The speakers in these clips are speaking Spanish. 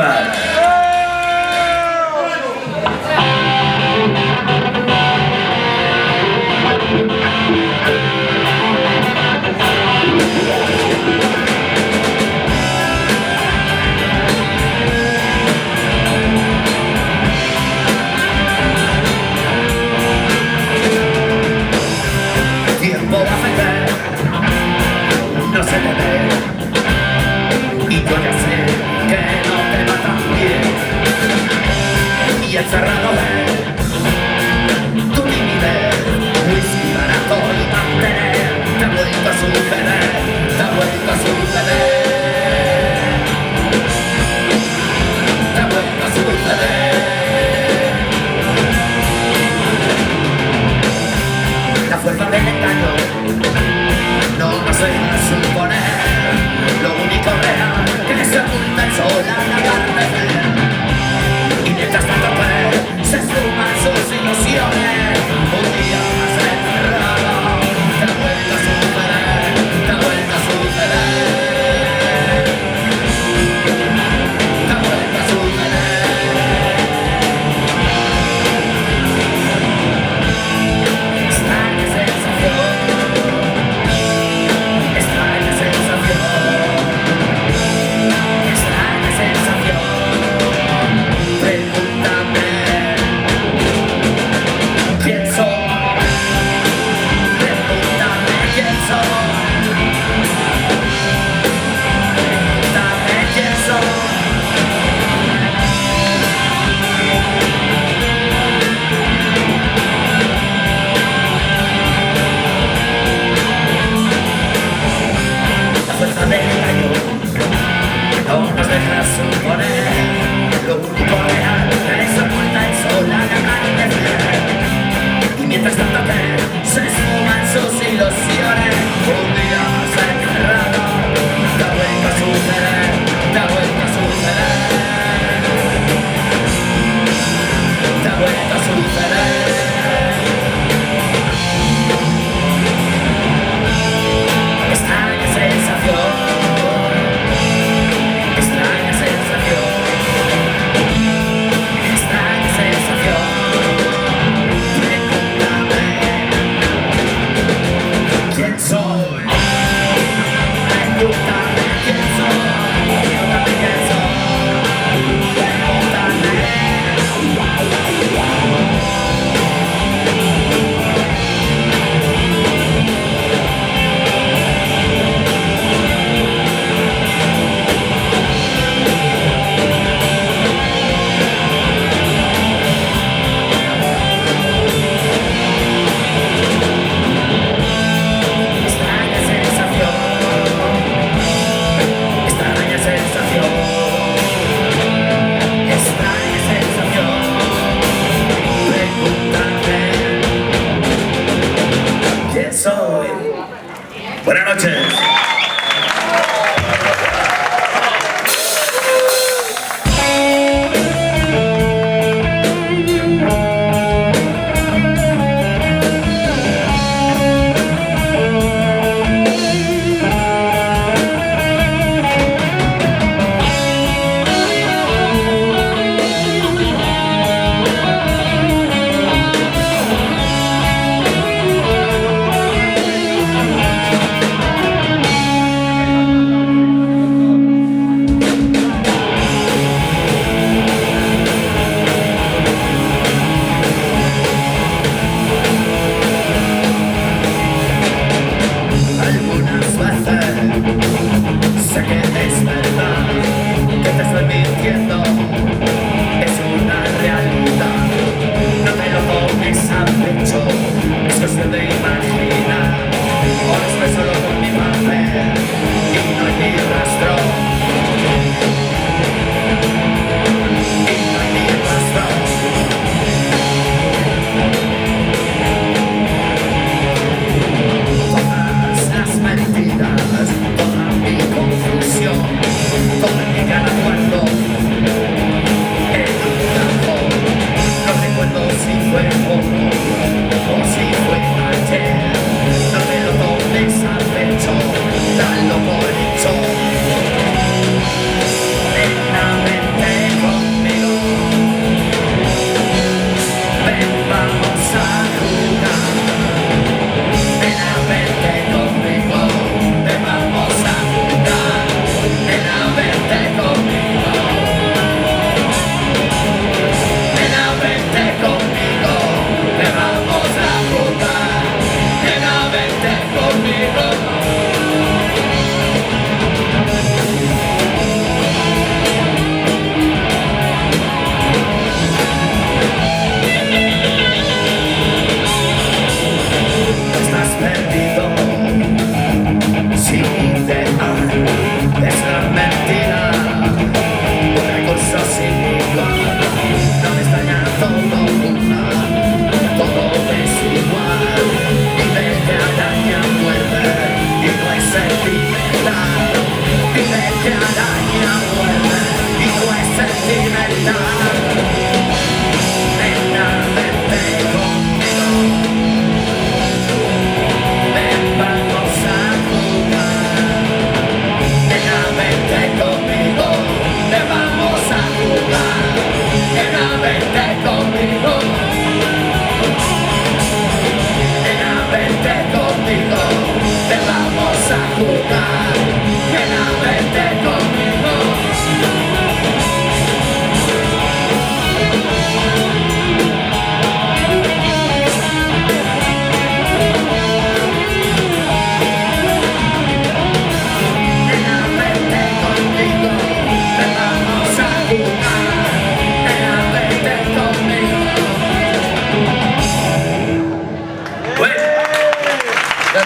Bar. Tiempo va a afectar, no se te ve, y yo ya sé que no te va tan bien. Y encerrado de tu timidez, whisky barato y mantener, te ha vuelto a suceder, te ha vuelto a suceder, te ha vuelto a suceder. La fuerza del engaño no nos deja suponer lo único real que se oculta el sol al atardecer. Y mientras tanto pues se esfuman sus ilusiones, un día más encerrado te ha vuelto a suceder, te ha vuelto a suceder, te ha vuelto a suceder. Extraña sensación, extraña sensación, pregúntame quién soy, pregúntame quién soy, pregúntame quién soy. La fuerza del engaño no nos deja suponer lo único real que se oculta el sol al atardecer. Y mientras tanto que se esfuman sus ilusiones, un día más encerrado te ha vuelto a suceder, te ha vuelto a suceder, te ha vuelto a suceder. Extraña sensación, extraña sensación, extraña sensación, pregúntame quién soy, pregúntame quién soy, pregúntame quién soy, pregúntame. Extraña sensación, extraña sensación, extraña sensación, pregúntame quién soy. Buenas noches. Algunas veces sé que es verdad, que te estoy mintiendo, es una realidad. No te lo tomes a pecho, es cuestión de imaginar. Ahora estoy solo con mi papel y no hay ni rastro, y no hay ni rastro. Todas las mentiras, toda mi confusión, todo mi gran acuerdo,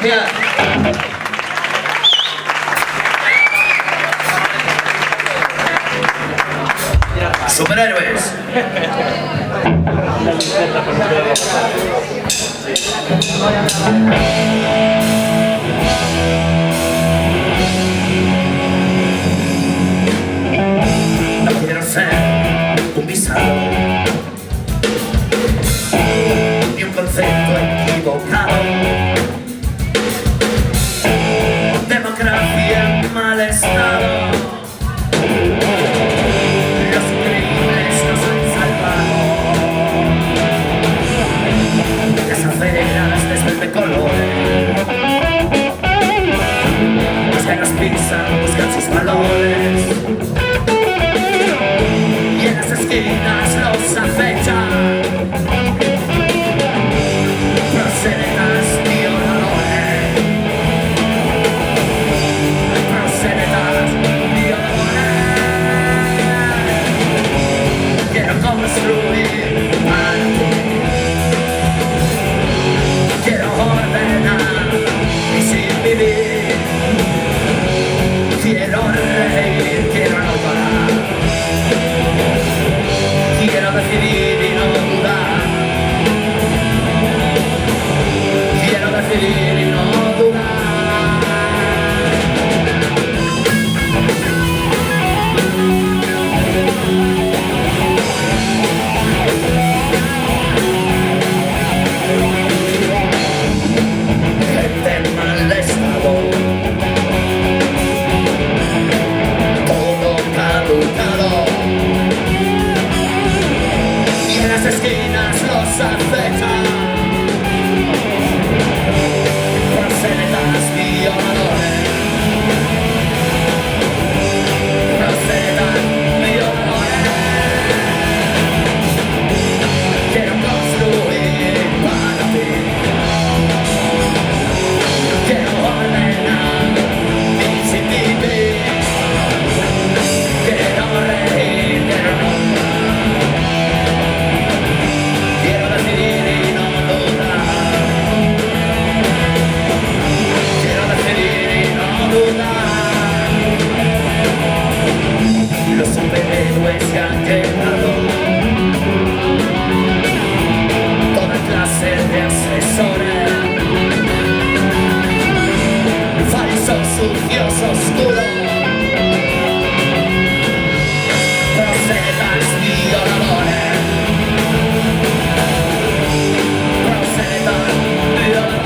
gracias. Superhéroes. No quiero ser un visado ni un concepto equivocado. Democracia en mal estado. Los increíbles nos han salvado. Las aceras después de colores. Los que nos pisan buscan sus valores. Y en las esquinas los acechan proxenetas violadores. Proxenetas violadores. Quiero construir para ti. Quiero ordenar y sin vivir. Quiero reír, quiero no parar. Quiero decidir y no dudar. Quiero decidir y no dudar. Gente en mal estado. Todo caducado. Y en las esquinas los acechan proxenetas violadores. Proxenetas violadores. Quiero construir para ti. Quiero ordenar y sin vivir. Quiero reír, quiero no. Quiero decidir y no dudar. Quiero decidir y no dudar. Los superhéroes se han llegado. Toda clase de asesores. Falsos, sucios, oscuros. Proxenetas violadores. Proxenetas violadores.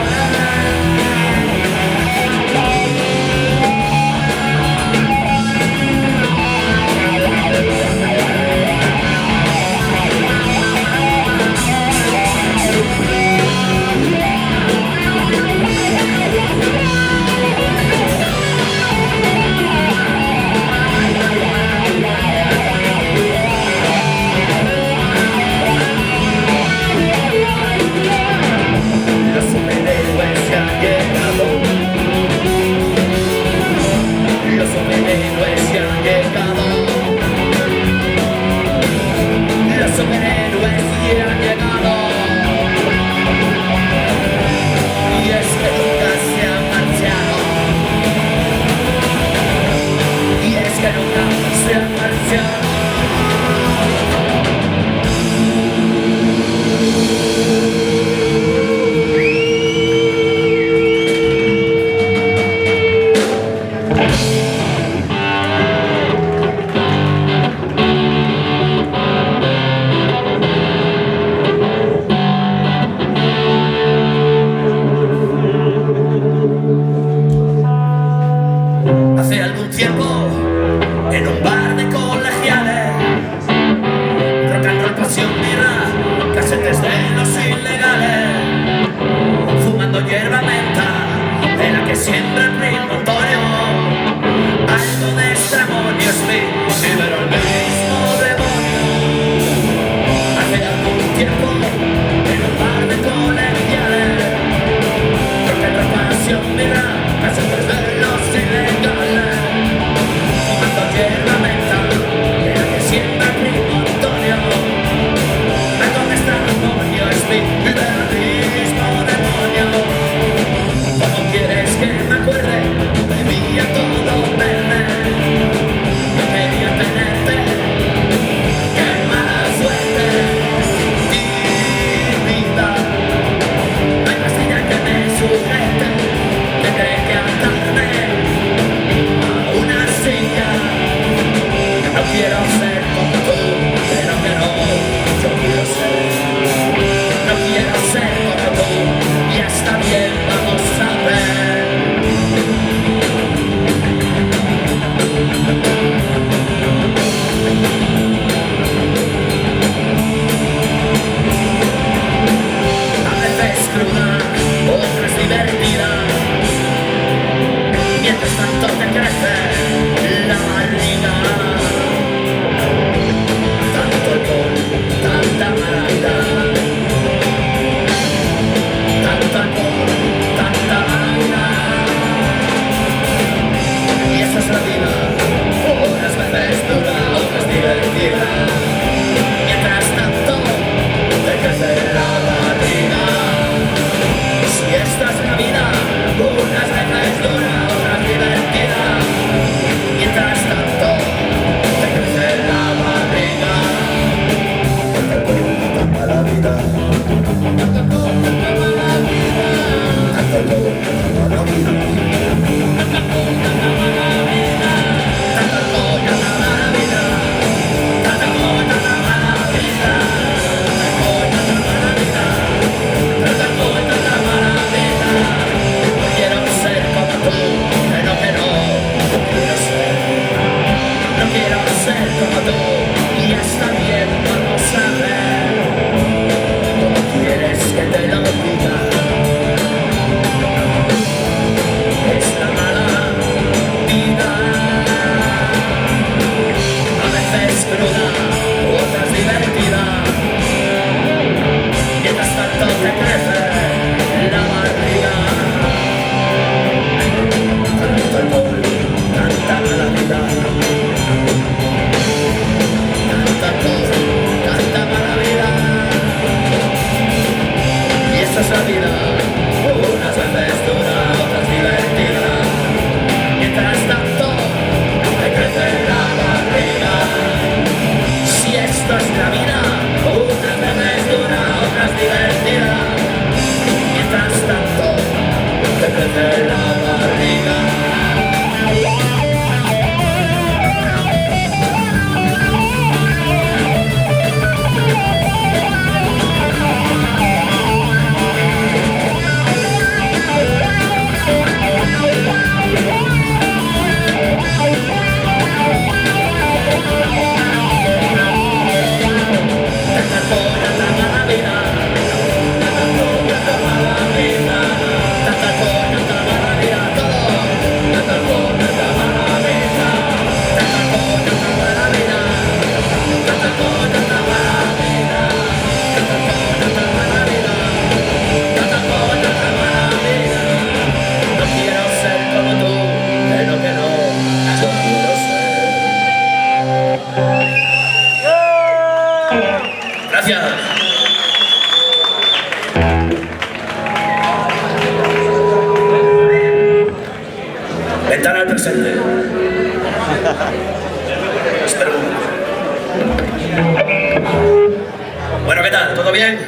Gracias. Ventana al presente. Espera un momento. Bueno, ¿qué tal? ¿Todo bien?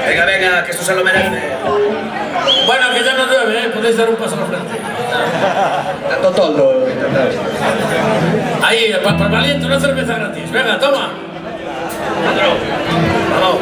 Venga, venga, que esto se lo merece. Bueno, que ya no llueve, podéis dar un paso al frente. Tanto todo. Ahí, para valiente, una cerveza gratis. Venga, toma. Vamos.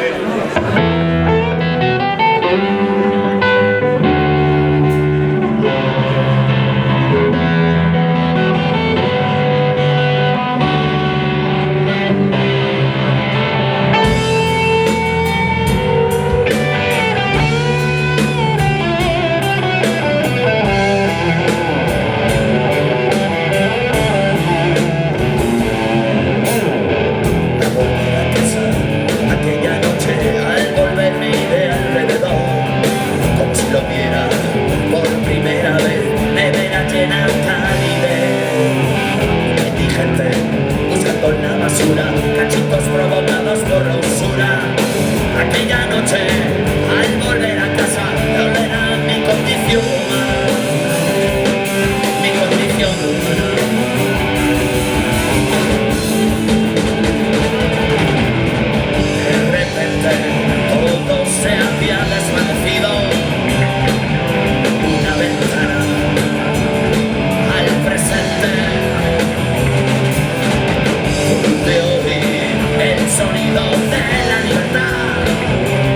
Cachitos provocados por la usura. Aquella noche, al volver a casa, me ordenaba mi condición humana. Mi condición humana. De repente, todo se había desvanecido. Una ventana al presente. De oír el sonido de la libertad.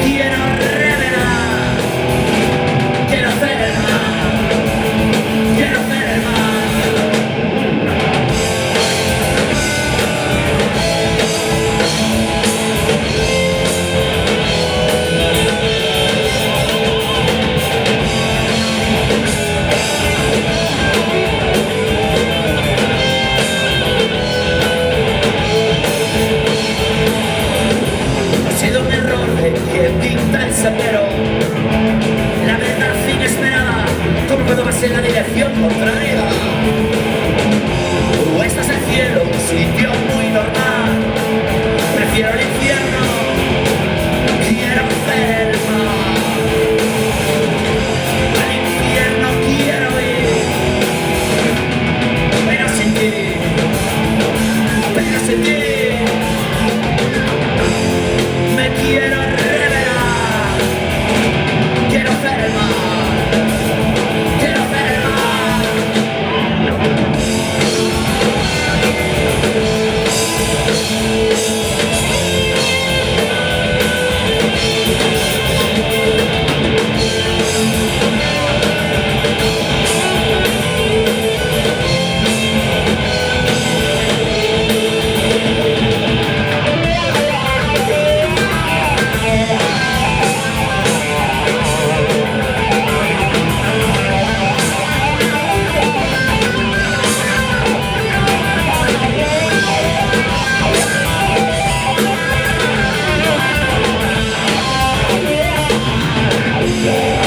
quiero revelar, quiero hacer el mal, quiero hacer el mal. Ha sido un error de quien pinta el sendero, la verdad inesperada, ¿cómo puedo más en la dirección contraria? Este es el cielo, un sitio muy normal, prefiero el infierno, quiero hacer el mal. Al infierno quiero ir, pero sin ti, pero sin ti. Me quiero revelar, quiero hacer el mal, quiero hacer el mal.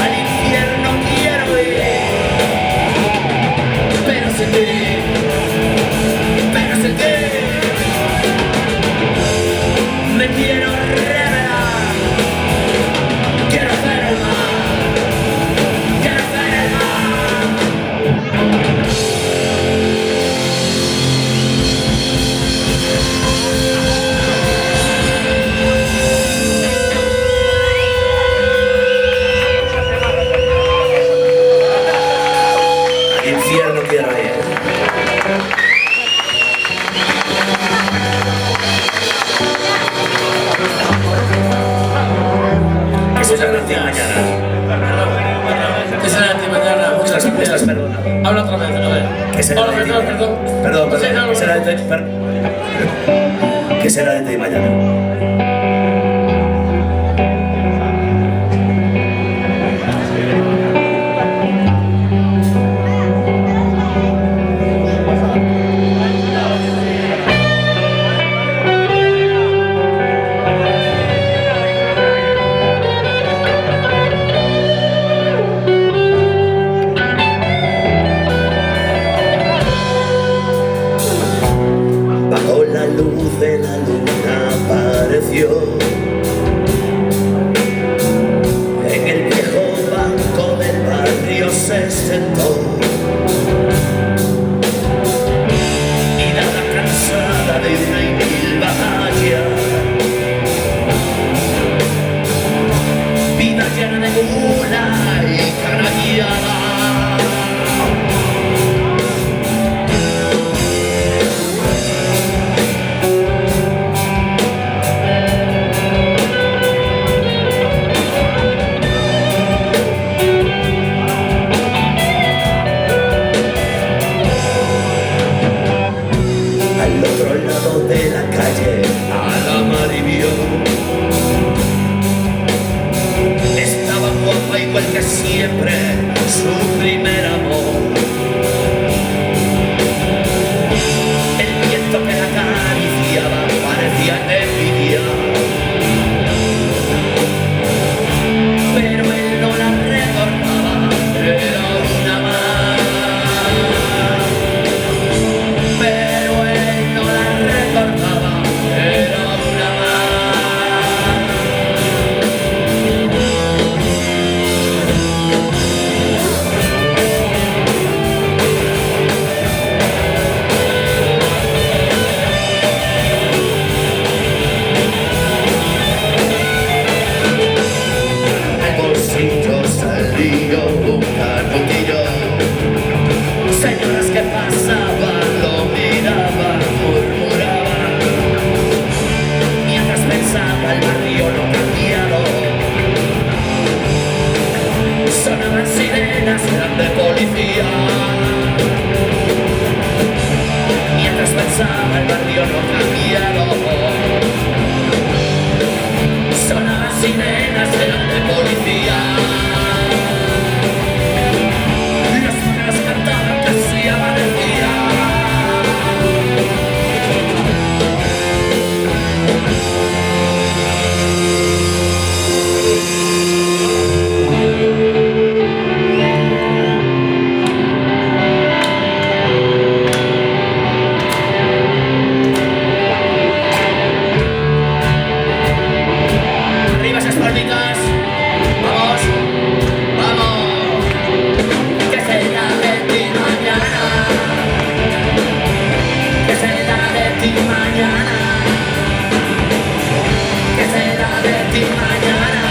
Al infierno quiero ir, pero sin ti, pero sin ti. Me quiero revelar, quiero hacer el mal, quiero hacer el mal. Al infierno quiero ir. Que se la gracia mañana. Que será de ti mañana. Muchas gracias. Perdona. Habla otra vez, a ver. Que será Hola, de ti. perdón. Perdón, Sí, no, que será de ti. Que será de ti mañana. Bajo la luz de la luna apareció en el viejo banco del barrio se sentó y nada cansada de una inútil batalla, vida llena de gula y canallada. Al otro lado de la calle, a la Maribio, estaba guapa igual que siempre, su primer amor. El viento que la acariciaba parecía envidia, pero él no la recordaba, era una más. Pero él no la recordaba, era una más. sirenas eran de policía. Las manos cantaban que así amanecía. Arriba esas palmitas. Vamos, vamos. ¿Qué será de ti mañana? ¿Qué será de ti mañana? ¿Qué será de ti mañana?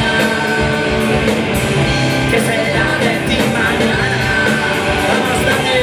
¿Qué será de ti mañana? Vamos, Dani.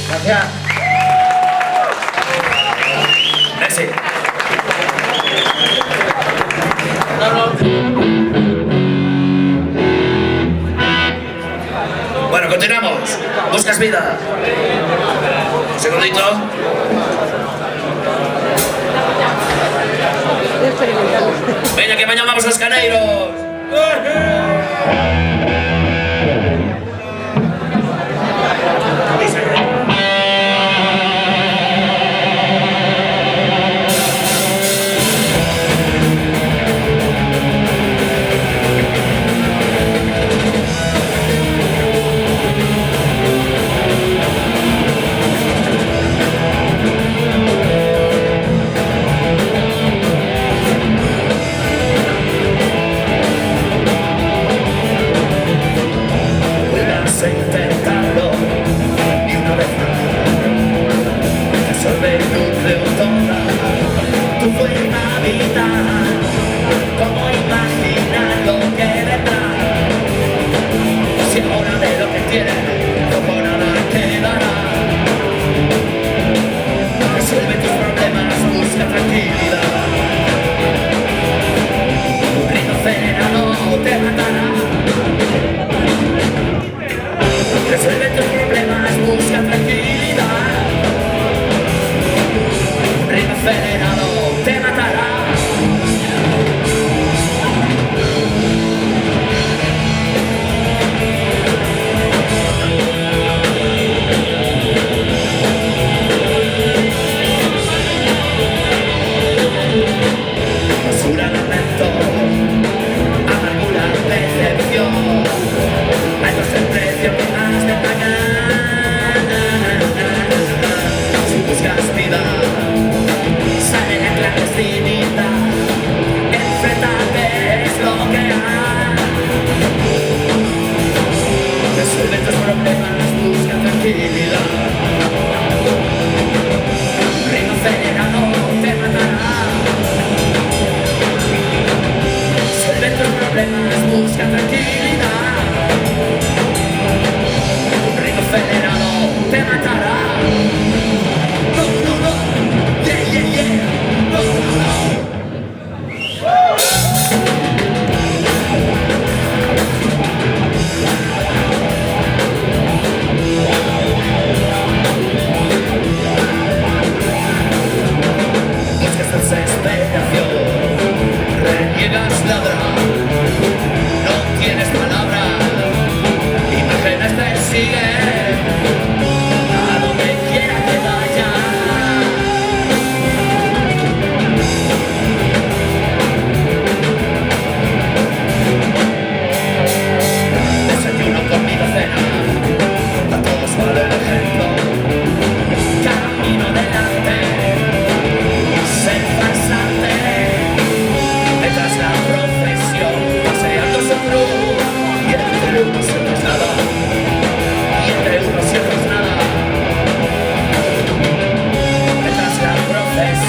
Gracias. Merci. Bueno, continuamos. ¿Buscas vida? Un segundito. Venga, que mañana vamos aos Caneiros. Resuelve tus problemas, busca tranquilidad. Un ritmo acelerado te matará. Basura, lamento, amargura, decepción. Alto es el precio que has de pagar. Si buscas vida, sale la clandestina.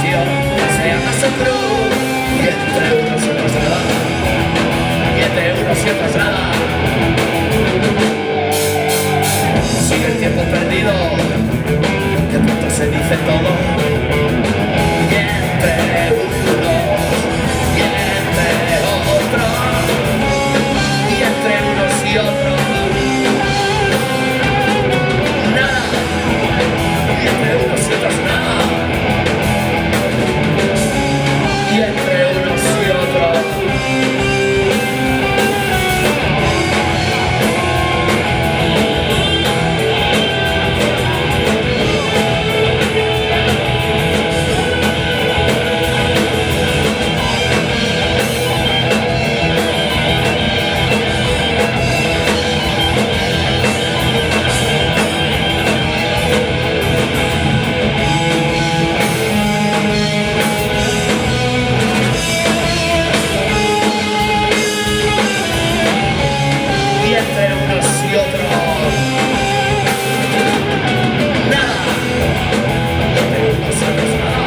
río paseando su cruz, y entre unos y otros nada, y entre unos y otros nada. Sigue el tiempo perdido, de pronto se dice todo, y entre unos y entre otros, y entre unos y otros nada, y entre unos y otros nada, y entre unos y otros. Y entre unos y otros nada, y entre unos y otros nada,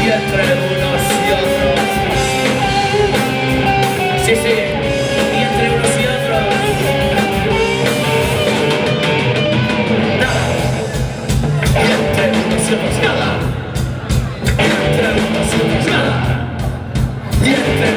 y entre unos y otros, sí, sí, y entre unos y otros nada, y entre unos y otros nada, y entre unos y otros nada, y entre